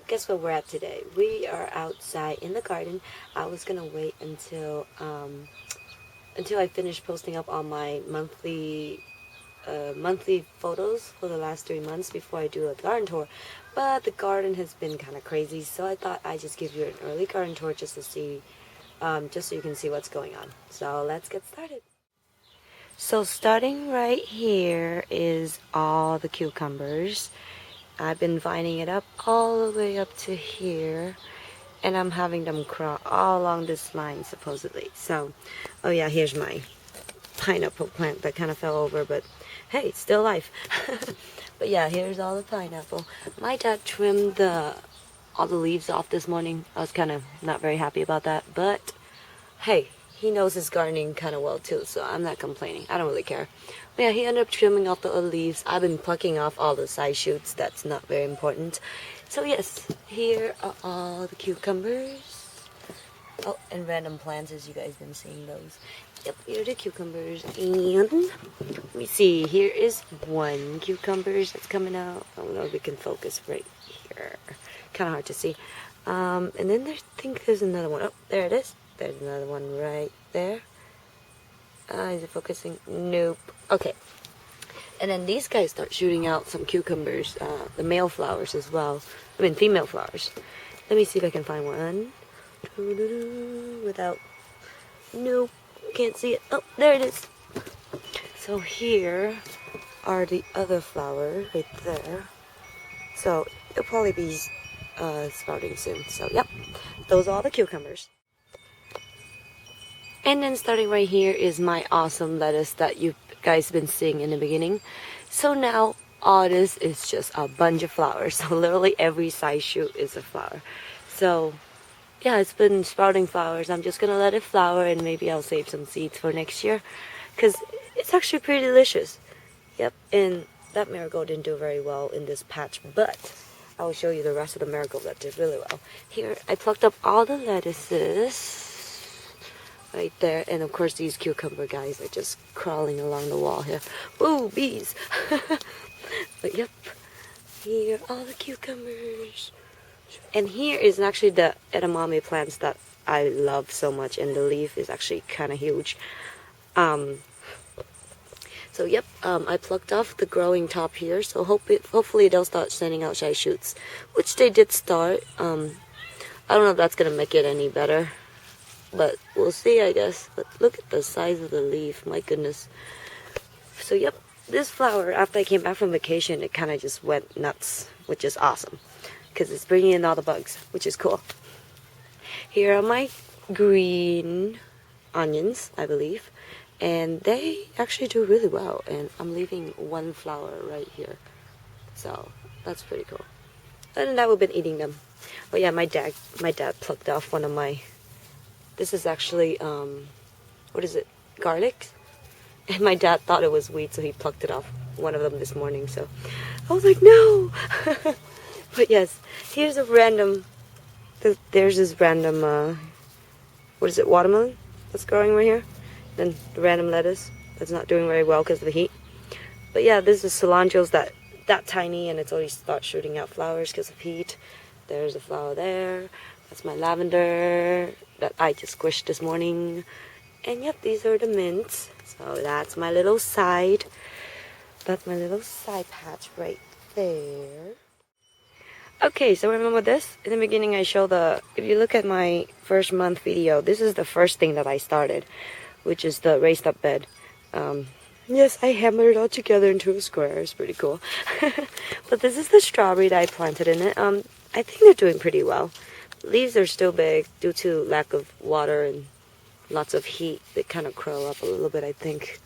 Guess where we're at today? We are outside in the garden. I was gonna wait until I finish posting up all my monthly photos for the last 3 months before I do a garden tour. But the garden has been kind of crazy, so I thought I'd just give you an early garden tour just to see, just so you can see what's going on. So let's get started. So starting right here is all the cucumbers. I've been vining it up all the way up to here, and I'm having them crawl all along this line supposedly. So, oh yeah, here's my pineapple plant that kind of fell over, but hey, it's still alive. But yeah, here's all the pineapple. My dad trimmed all the leaves off this morning. I was kind of not very happy about that, but hey, he knows his gardening kind of well too, so I'm not complaining. I don't really care. But yeah, he ended up trimming off the other leaves. I've been plucking off all the side shoots. That's not very important. So yes, here are all the cucumbers. Oh, and random plants, as you guys been seeing those. Yep, here are the cucumbers. And let me see, here is one cucumber that's coming out. I don't know if we can focus right here. Kind of hard to see. And then I think there's another one. Oh, there it is. There's another one right there. Is it focusing? Nope. Okay. And then these guys start shooting out some cucumbers, the male flowers as well. I mean, female flowers. Let me see if I can find one. Without, nope, can't see it. Oh, there it is. So here are the other flowers right there. So it'll probably be sprouting soon. So yep, those are all the cucumbers. And then starting right here is my awesome lettuce that you guys been seeing in the beginning. So now all this is just a bunch of flowers. So literally every side shoot is a flower. So yeah, it's been sprouting flowers. I'm just gonna let it flower, and maybe I'll save some seeds for next year, because it's actually pretty delicious. Yep, and that marigold didn't do very well in this patch, but I will show you the rest of the marigold that did really well. Here, I plucked up all the lettuces right there, and of course these cucumber guys are just crawling along the wall here. Ooh, bees! But yep, here are all the cucumbers. And here is actually the edamame plants that I love so much, and the leaf is actually kind of huge. So yep, I plucked off the growing top here, so hopefully they'll start sending out shy shoots, which they did start. I don't know if that's gonna make it any better, but we'll see, I guess. But look at the size of the leaf, my goodness. So yep, this flower, after I came back from vacation, it kind of just went nuts, which is awesome, because it's bringing in all the bugs, which is cool. Here are my green onions, I believe, and they actually do really well, and I'm leaving one flower right here, so that's pretty cool. Other than that, we've been eating them. But yeah, my dad plucked off one of my, this is actually what is it, garlic, and my dad thought it was weed, so he plucked it off one of them this morning. So I was like, no. But yes, here's a random, there's this random, what is it, watermelon that's growing right here. Then the random lettuce that's not doing very well because of the heat. But yeah, this is cilantros that tiny, and it's already start shooting out flowers because of heat. There's a flower there. That's my lavender that I just squished this morning. And yep, these are the mints. So that's my little side. That's my little side patch right there. Okay, so remember this? In the beginning I showed if you look at my first month video, this is the first thing that I started, which is the raised up bed. Yes, I hammered it all together into a square. It's pretty cool. But this is the strawberry that I planted in it. I think they're doing pretty well. Leaves are still big due to lack of water and lots of heat. They kind of curl up a little bit, I think.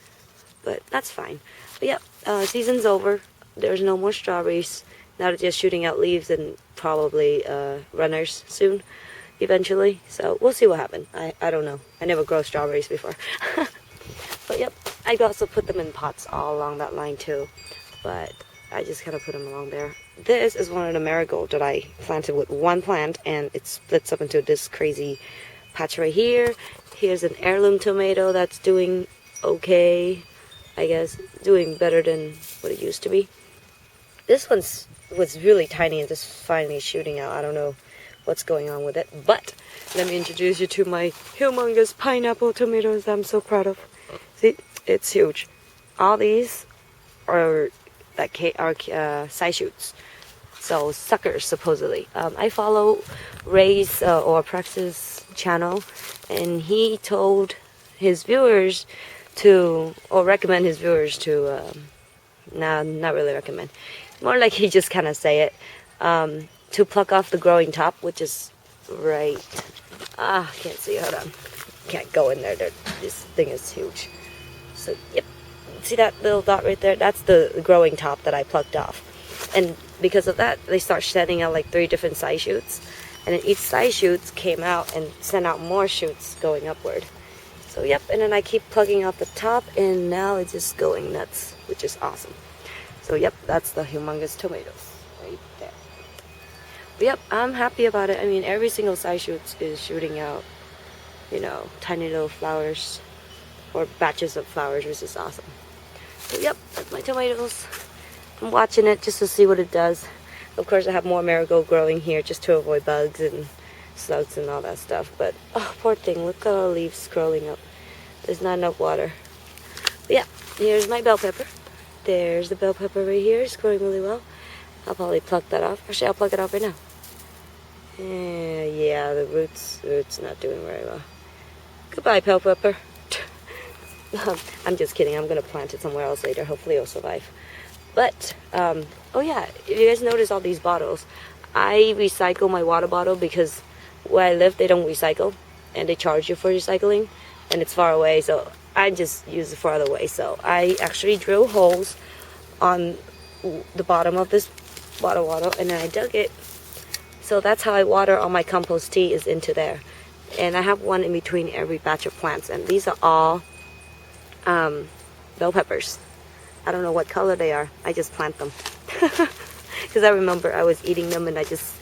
But that's fine. But yeah, season's over. There's no more strawberries. Now they're just shooting out leaves and probably runners soon, eventually. So we'll see what happens. I don't know. I never grow strawberries before. But yep, I also put them in pots all along that line too. But I just kind of put them along there. This is one of the marigold that I planted with one plant, and it splits up into this crazy patch right here. Here's an heirloom tomato that's doing okay, I guess, doing better than what it used to be. This one's was really tiny and just finally shooting out. I don't know what's going on with it, but let me introduce you to my humongous pineapple tomatoes that I'm so proud of. See, it's huge. All these are side shoots, so suckers supposedly. I follow Ray's or Praxis channel, and he told his viewers to, or recommend his viewers to, nah, not really recommend, more like he just kind of say it, to pluck off the growing top, which is right, can't see, hold on, can't go in there, this thing is huge. So yep, see that little dot right there, that's the growing top that I plucked off. And because of that, they start shedding out like 3 different side shoots, and then each side shoots came out and sent out more shoots going upward. So yep, and then I keep plugging off the top, and now it's just going nuts, which is awesome. So yep, that's the humongous tomatoes right there. But yep, I'm happy about it. I mean, every single side shoot is shooting out, you know, tiny little flowers or batches of flowers, which is awesome. So yep, that's my tomatoes. I'm watching it just to see what it does. Of course, I have more marigold growing here just to avoid bugs and slugs and all that stuff. But oh, poor thing, look at all the leaves curling up. There's not enough water. But yeah, here's my bell pepper. There's the bell pepper right here. It's growing really well. I'll probably pluck that off. Actually, I'll pluck it off right now. Yeah, the roots not doing very well. Goodbye, bell pepper. I'm just kidding. I'm going to plant it somewhere else later. Hopefully it'll survive. But, oh yeah, if you guys notice all these bottles, I recycle my water bottle because where I live, they don't recycle. And they charge you for recycling. And it's far away, so I just use it farther away. So I actually drill holes on the bottom of this water bottle, and then I dug it. So that's how I water all my compost tea, is into there. And I have one in between every batch of plants, and these are all bell peppers. I don't know what color they are. I just plant them. Because I remember I was eating them, and I just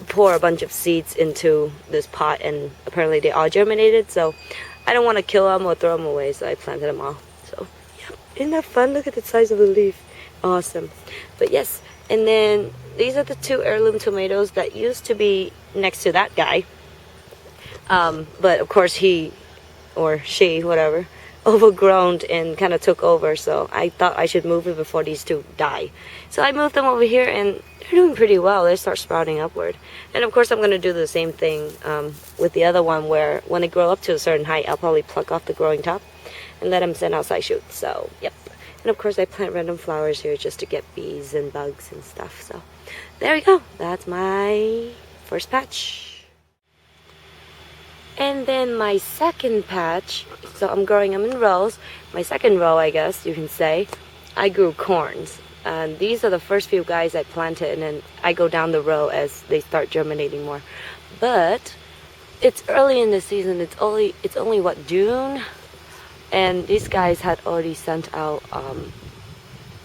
pour a bunch of seeds into this pot, and apparently they all germinated. So I don't want to kill them or throw them away, so I planted them all. So yeah, isn't that fun? Look at the size of the leaf. Awesome. But yes, and then these are the 2 heirloom tomatoes that used to be next to that guy. But of course he, or she, whatever, overgrown and kind of took over. So I thought I should move it before these 2 die. So I moved them over here, and they're doing pretty well. They start sprouting upward. And of course I'm going to do the same thing with the other one, where when they grow up to a certain height, I'll probably pluck off the growing top and let them send out side shoots. So yep. And of course I plant random flowers here just to get bees and bugs and stuff. So there we go. That's my first patch. And then my second patch, so I'm growing them in rows. My second row, I guess you can say, I grew corns. And these are the first few guys I planted, and then I go down the row as they start germinating more. But it's early in the season. It's only what, June? And these guys had already sent out,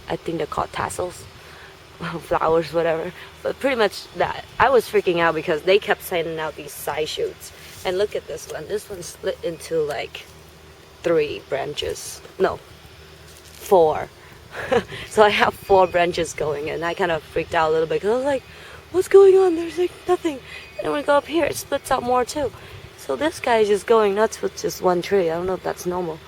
I think they're called tassels, flowers, whatever. But pretty much that. I was freaking out because they kept sending out these side shoots. And look at this one. This one split into like 3 branches. No, 4. So I have 4 branches going, and I kind of freaked out a little bit because I was like, what's going on? There's like nothing. And when we go up here, it splits out more too. So this guy is just going nuts with just 1 tree. I don't know if that's normal.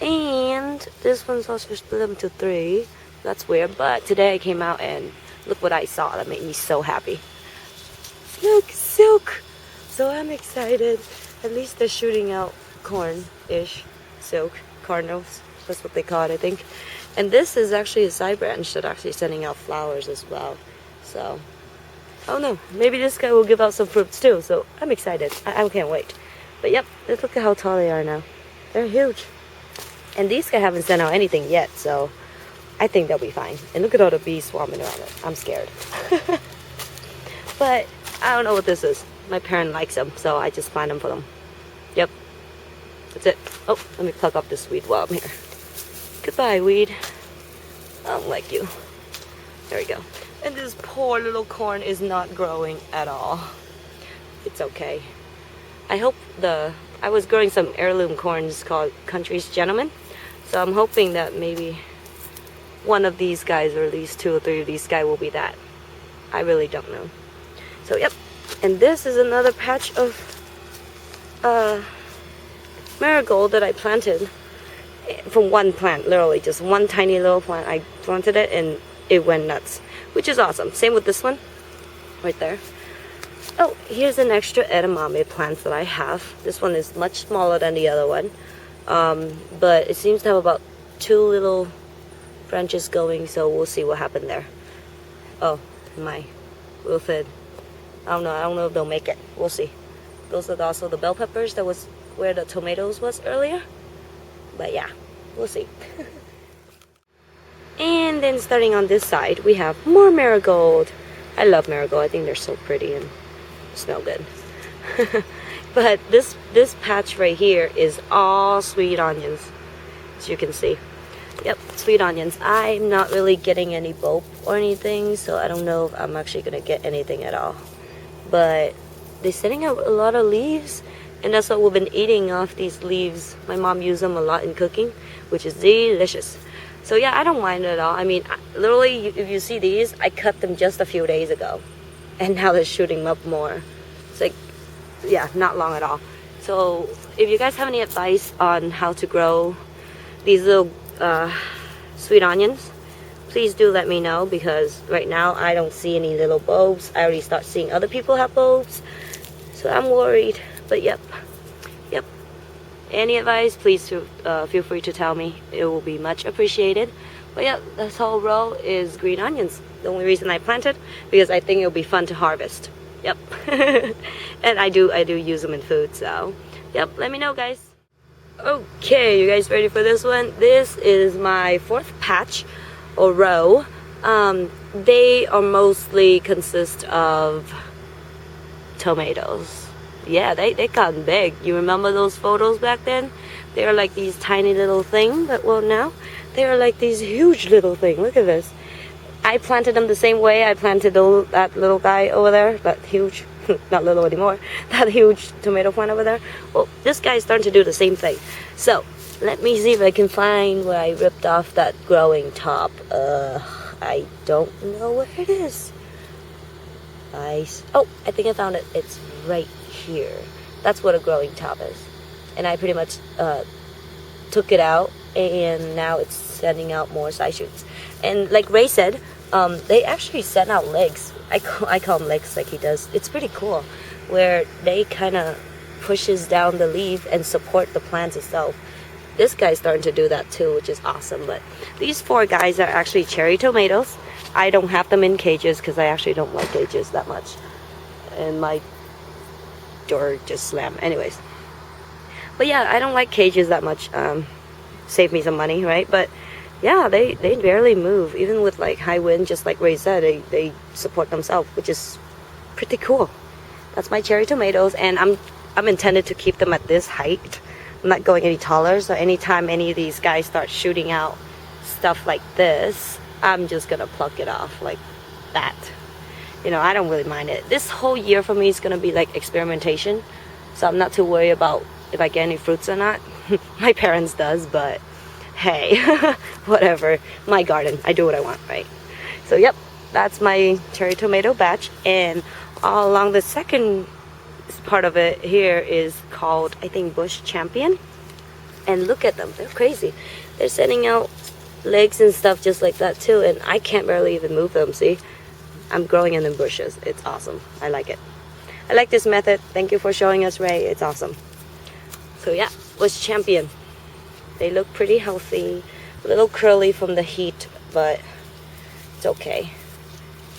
And this one's also split into 3. That's weird. But today I came out and look what I saw. That made me so happy. Look, silk. So I'm excited. At least they're shooting out corn-ish. Silk. Cardinals. That's what they call it, I think. And this is actually a side branch that actually sending out flowers as well. So, I don't know. Maybe this guy will give out some fruits too. So I'm excited. I can't wait. But yep, let's look at how tall they are now. They're huge. And these guys haven't sent out anything yet, so I think they'll be fine. And look at all the bees swarming around it. I'm scared. But I don't know what this is. My parent likes them, so I just find them for them. Yep. That's it. Oh, let me pluck up this weed while I'm here. Goodbye, weed. I don't like you. There we go. And this poor little corn is not growing at all. It's okay. I hope I was growing some heirloom corns called Country's Gentleman. So I'm hoping that maybe one of these guys or these 2 or 3 of these guys will be that. I really don't know. So yep, and this is another patch of marigold that I planted from one plant, literally just one tiny little plant. I planted it and it went nuts, which is awesome. Same with this one right there. Oh, here's an extra edamame plant that I have. This one is much smaller than the other one, but it seems to have about 2 little branches going, so we'll see what happened there. Oh my, real thin. I don't know if they'll make it. We'll see. Those are also the bell peppers that was where the tomatoes was earlier. But yeah, we'll see. And then starting on this side, we have more marigold. I love marigold. I think they're so pretty and smell good. But this patch right here is all sweet onions, as you can see. Yep, sweet onions. I'm not really getting any bulb or anything, so I don't know if I'm actually gonna get anything at all. But they're sending out a lot of leaves, and that's what we've been eating off these leaves. My mom used them a lot in cooking, which is delicious. So yeah, I don't mind it at all. I mean, literally, if you see these, I cut them just a few days ago, and now they're shooting up more. It's like, yeah, not long at all. So if you guys have any advice on how to grow these little sweet onions, please do let me know, because right now I don't see any little bulbs. I already start seeing other people have bulbs, so I'm worried. But yep, any advice, please feel free to tell me. It will be much appreciated. But yeah, this whole row is green onions. The only reason I planted, because I think it'll be fun to harvest. Yep. And I do use them in food, so yep, let me know, guys. Okay, you guys ready for this one? This is my 4th patch or row. They are mostly consist of tomatoes. Yeah, they gotten big. You remember those photos back then? They were like these tiny little things, but well, now they are like these huge little things. Look at this. I planted them the same way I planted that little guy over there, that huge, not little anymore, that huge tomato plant over there. Well, this guy's starting to do the same thing. So let me see if I can find where I ripped off that growing top. I don't know where it is. Oh, I think I found it. It's right here. That's what a growing top is. And I pretty much took it out, and now it's sending out more side shoots. And like Ray said, they actually send out legs. I call them legs like he does. It's pretty cool, where they kind of pushes down the leaf and support the plants itself. This guy's starting to do that too, which is awesome. But these 4 guys are actually cherry tomatoes. I don't have them in cages because I actually don't like cages that much. And my door just slammed. Anyways. But yeah, I don't like cages that much. Save me some money, right? But yeah, they barely move. Even with like high wind, just like Ray said, they support themselves, which is pretty cool. That's my cherry tomatoes, and I'm intended to keep them at this height. I'm not going any taller, so anytime any of these guys start shooting out stuff like this, I'm just gonna pluck it off like that. You know, I don't really mind it. This whole year for me is gonna be like experimentation, so I'm not too worried about if I get any fruits or not. My parents does, but hey, whatever. My garden, I do what I want, right? So yep, that's my cherry tomato batch, and all along the second part of it here is called, I think, Bush Champion. And look at them, they're crazy. They're sending out legs and stuff just like that too, and I can't barely even move them. See, I'm growing in the bushes. It's awesome. I like it. I like this method. Thank you for showing us, Ray. It's awesome. So yeah, Bush Champion. They look pretty healthy, a little curly from the heat, but it's okay.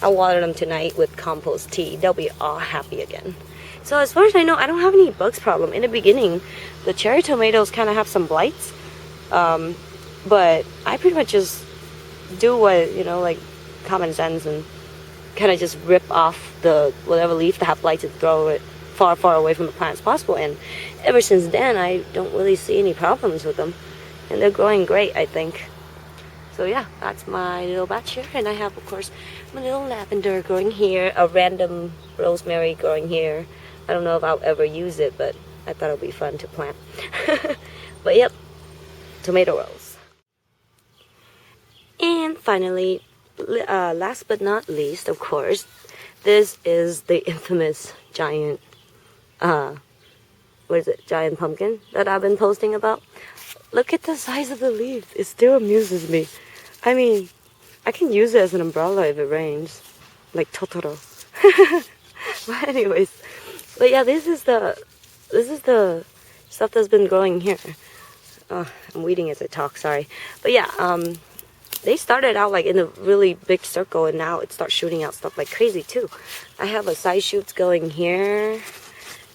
I'll water them tonight with compost tea. They'll be all happy again. So as far as I know, I don't have any bugs problem. In the beginning, the cherry tomatoes kind of have some blights, but I pretty much just do what, you know, like common sense, and kind of just rip off the whatever leaf that have blights and throw it far away from the plant as possible. And ever since then, I don't really see any problems with them, and they're growing great, I think. So yeah, that's my little batch here, and I have, of course, my little lavender growing here, a random rosemary growing here. I don't know if I'll ever use it, but I thought it would be fun to plant. But yep, tomato rolls. And finally, last but not least, of course, this is the infamous giant, what is it, giant pumpkin that I've been posting about. Look at the size of the leaf. It still amuses me. I mean, I can use it as an umbrella if it rains, like Totoro. But anyways, but yeah, this is the stuff that's been growing here. Oh, I'm weeding as I talk, sorry. But yeah, they started out like in a really big circle, and now it starts shooting out stuff like crazy too. I have a side shoots going here,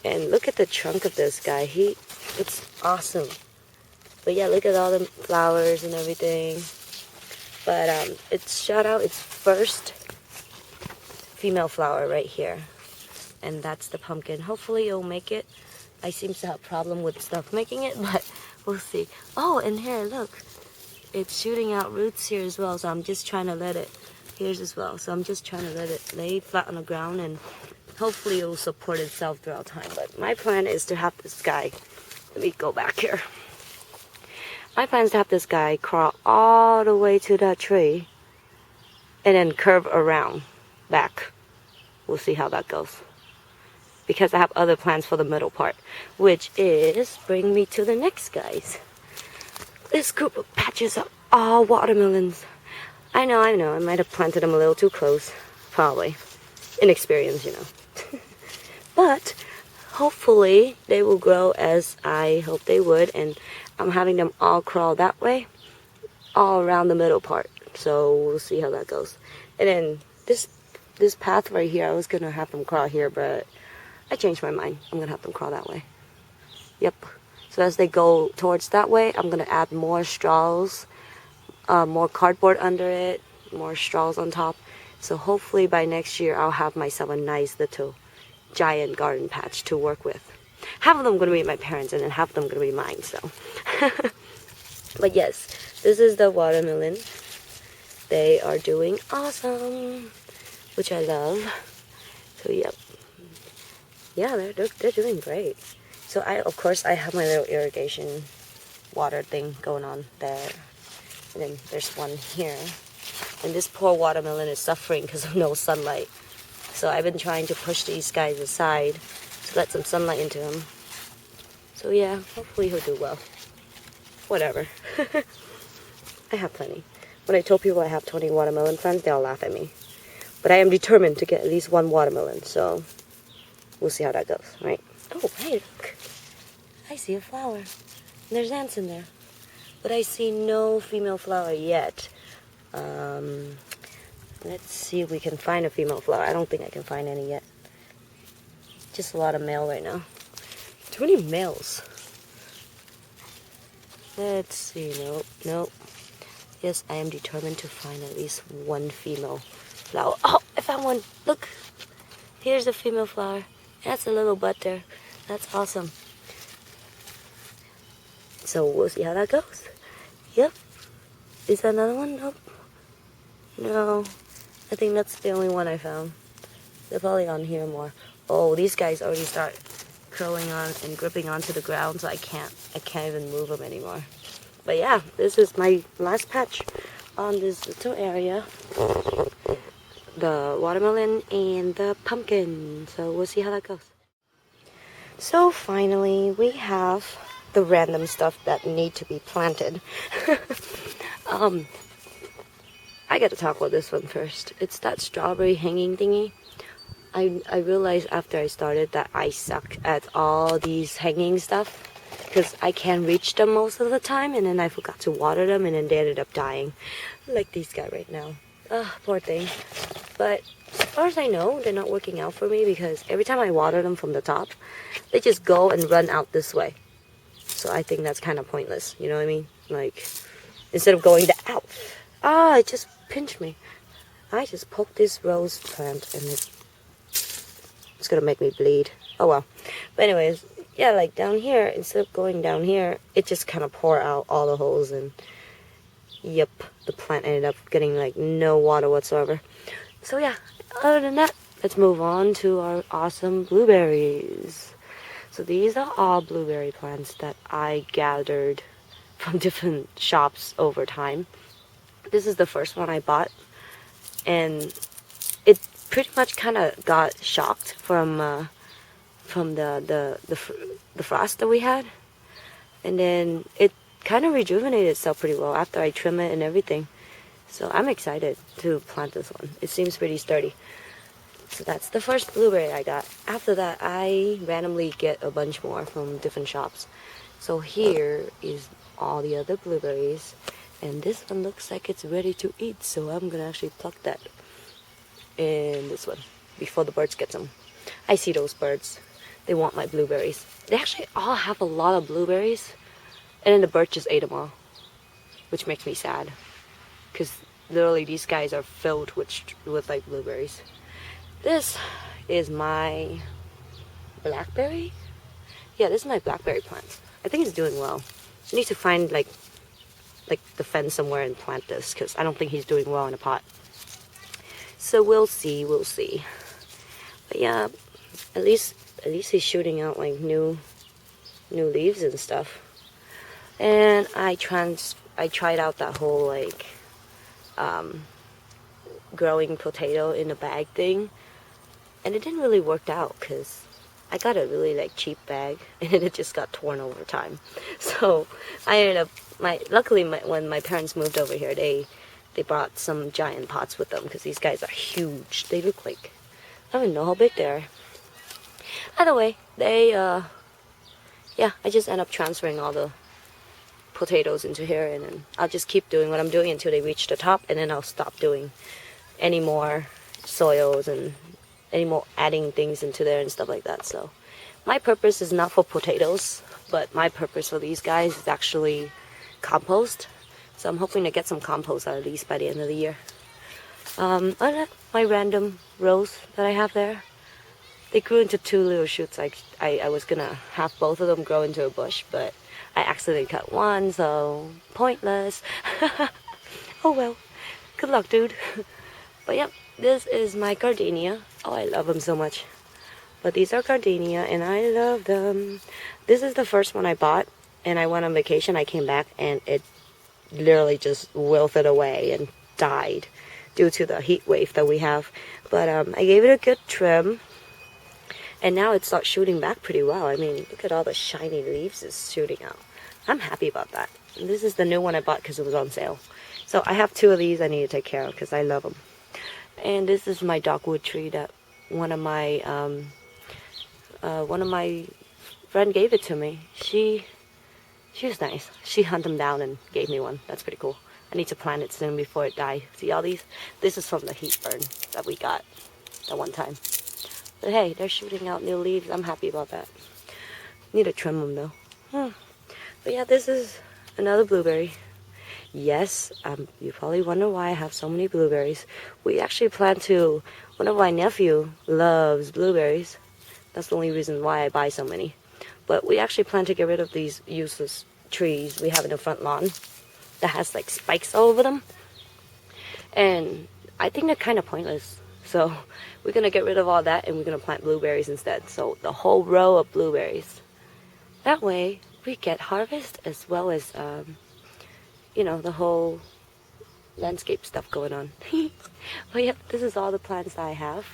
and look at the trunk of this guy. It's awesome. But yeah, look at all the flowers and everything. But it's shot out its first female flower right here, and that's the pumpkin. Hopefully it'll make it. I seem to have a problem with stuff making it, but we'll see. Oh, and here, look. It's shooting out roots here as well, so I'm just trying to let it, here's as well, so I'm just trying to let it lay flat on the ground, and hopefully it will support itself throughout time. But my plan is to have this guy, let me go back here. My plan is to have this guy crawl all the way to that tree, and then curve around back. We'll see how that goes. Because I have other plans for the middle part, which is bring me to the next guys. This group of patches are all watermelons. I know, I might have planted them a little too close. Probably. Inexperience, you know. But, hopefully, they will grow as I hope they would. And I'm having them all crawl that way. All around the middle part. So, we'll see how that goes. And then, this path right here, I was going to have them crawl here, but I changed my mind. I'm going to have them crawl that way. Yep. So as they go towards that way, I'm going to add more straws, more cardboard under it, more straws on top. So hopefully by next year, I'll have myself a nice little giant garden patch to work with. Half of them going to be my parents, and then half of them going to be mine, so. But yes, this is the watermelon. They are doing awesome, which I love. So yep. Yeah, they're doing great. So of course I have my little irrigation water thing going on there. And then there's one here. And this poor watermelon is suffering because of no sunlight. So I've been trying to push these guys aside to let some sunlight into him. So yeah, hopefully he'll do well. Whatever. I have plenty. When I told people I have 20 watermelon plants, they all laugh at me. But I am determined to get at least one watermelon, so we'll see how that goes, right? Oh, hey, look. I see a flower. And there's ants in there. But I see no female flower yet. Let's see if we can find a female flower. I don't think I can find any yet. Just a lot of male right now. Too many males. Let's see. Nope. Yes, I am determined to find at least one female flower. Oh, I found one. Look. Here's a female flower. That's a little bud there. That's awesome. So we'll see how that goes. Yep. Is that another one? Nope. No. I think that's the only one I found. They're probably on here more. Oh, these guys already start curling on and gripping onto the ground, so I can't even move them anymore. But yeah, this is my last patch on this little area. The watermelon and the pumpkin. So we'll see how that goes. So finally, we have the random stuff that need to be planted. I gotta talk about this one first. It's that strawberry hanging thingy. I realized after I started that I suck at all these hanging stuff because I can't reach them most of the time, and then I forgot to water them, and then they ended up dying. Like these guys right now. Poor thing. But as far as I know, they're not working out for me because every time I water them from the top, they just go and run out this way. So I think that's kind of pointless, you know what I mean? Like, instead of going out. It just pinched me. I just poked this rose plant and it's gonna make me bleed. Oh well. But anyways, yeah, like down here, instead of going down here, it just kind of pour out all the holes, and yep, the plant ended up getting like no water whatsoever. So yeah, other than that, let's move on to our awesome blueberries. So these are all blueberry plants that I gathered from different shops over time. This is the first one I bought, and it pretty much kind of got shocked from the frost that we had, and then it kind of rejuvenated itself pretty well after I trim it and everything. So I'm excited to plant this one. It seems pretty sturdy. So that's the first blueberry I got. After that, I randomly get a bunch more from different shops. So here is all the other blueberries, and this one looks like it's ready to eat, so I'm gonna actually pluck that. And this one, before the birds get some. I see those birds. They want my blueberries. They actually all have a lot of blueberries, and then the bird just ate them all, which makes me sad, because literally these guys are filled with like blueberries. This is my blackberry. Yeah, this is my blackberry plant. I think it's doing well. I need to find like the fence somewhere and plant this, because I don't think he's doing well in a pot. So we'll see, we'll see. But yeah, at least he's shooting out like new leaves and stuff. And I tried out that whole like growing potato in a bag thing, and it didn't really work out because I got a really like cheap bag, and it just got torn over time. So I ended up luckily when my parents moved over here, they brought some giant pots with them, because these guys are huge. They look like, I don't even know how big they are. Either way, yeah, I just end up transferring all the potatoes into here, and then I'll just keep doing what I'm doing until they reach the top, and then I'll stop doing any more soils and any more adding things into there and stuff like that. So my purpose is not for potatoes, but my purpose for these guys is actually compost. So I'm hoping to get some compost out of these by the end of the year. My random rows that I have there, they grew into 2 little shoots. I was gonna have both of them grow into a bush, but I accidentally cut one, so pointless. Oh well, good luck, dude. But yep, this is my gardenia. Oh, I love them so much. But these are gardenia, and I love them. This is the first one I bought, and I went on vacation. I came back, and it literally just wilted away and died due to the heat wave that we have. But I gave it a good trim, and now it starts shooting back pretty well. I mean, look at all the shiny leaves it's shooting out. I'm happy about that. And this is the new one I bought because it was on sale. So I have 2 of these I need to take care of because I love them. And this is my dogwood tree that one of my friend gave it to me. She was nice. She hunted them down and gave me one. That's pretty cool. I need to plant it soon before it dies. See all these? This is from the heat burn that we got that one time. But hey, they're shooting out new leaves. I'm happy about that. Need to trim them though. But yeah, this is another blueberry. Yes, you probably wonder why I have so many blueberries. We actually plan to, one of my nephew loves blueberries. That's the only reason why I buy so many. But we actually plan to get rid of these useless trees we have in the front lawn that has like spikes all over them. And I think they're kind of pointless. So we're going to get rid of all that, and we're going to plant blueberries instead. So the whole row of blueberries. That way we get harvest as well as, you know, the whole landscape stuff going on. But yep, this is all the plants I have.